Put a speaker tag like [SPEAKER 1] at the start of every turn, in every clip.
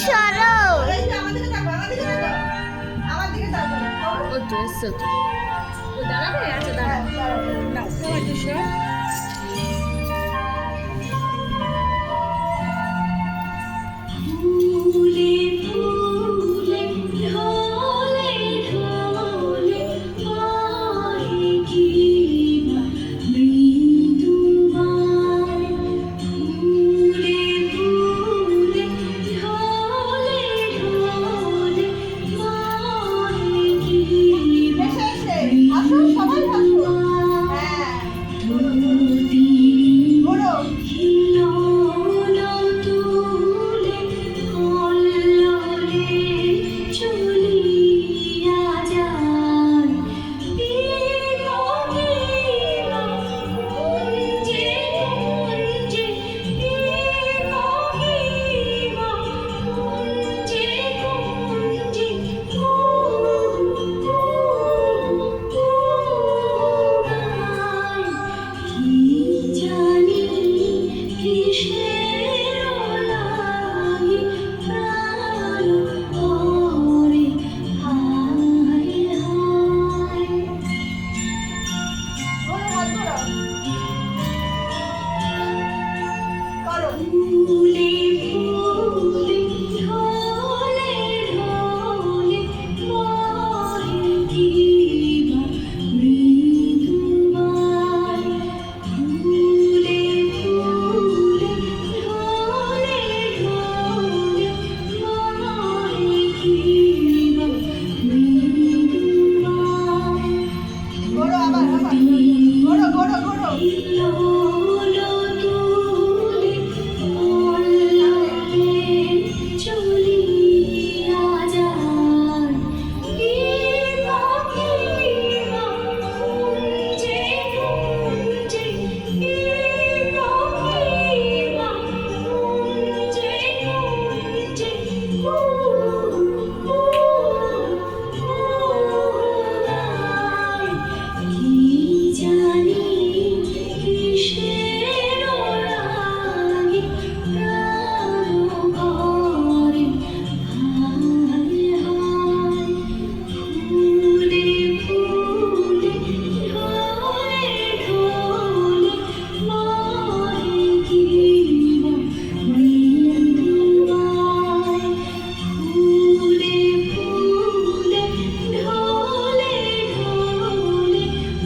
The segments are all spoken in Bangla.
[SPEAKER 1] সরো।
[SPEAKER 2] আমার দিকে তাকাও, আমার দিকে তাকাও, আমার দিকে তাকাও।
[SPEAKER 3] ও তো এসছে তো ও দাঁড়াবে আচ্ছা দাঁড়াও নাও তোমার দুশো
[SPEAKER 1] ফুলে ফুলে ঢলে ঢলে পায়ে কি মৃদুবান। ফুলে ফুলে ঢলে ঢলে পায়ে কি
[SPEAKER 2] এসে এসে আসো, সবাই আসো। হ্যাঁ, ঘোরো।
[SPEAKER 1] জানি কিসের লাগি প্রাণ করে হায় হায়।
[SPEAKER 2] ঘোরো, হাত ঘোরাও। করো।
[SPEAKER 1] ফুলে ফুলে ঢলে ঢলে পায়ে কি মৃদুবান। ফুলে ফুলে ঢলে ঢলে পায়ে কি মৃদুবান।
[SPEAKER 2] ঘোরো, আবার আবার ঘোরো, ঘোরো, ঘোরো।
[SPEAKER 1] লোলো তুলে পল্লবে চলিয়া যায়। কিমা কিমা কুঞ্জে কুঞ্জে, কিমা কিমা কুঞ্জে কুঞ্জে, কি জানি কিসের লাগি প্রাণ করে হায় হায়। ফুলে ফুলে ঢলে ঢলে পায়ে কি মৃদুবান। ফুলে ফুলে ঢলে ঢলে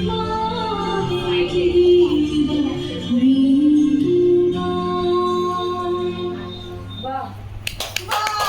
[SPEAKER 1] পায়ে কি মৃদুবান।
[SPEAKER 3] বাহ
[SPEAKER 2] বাহ!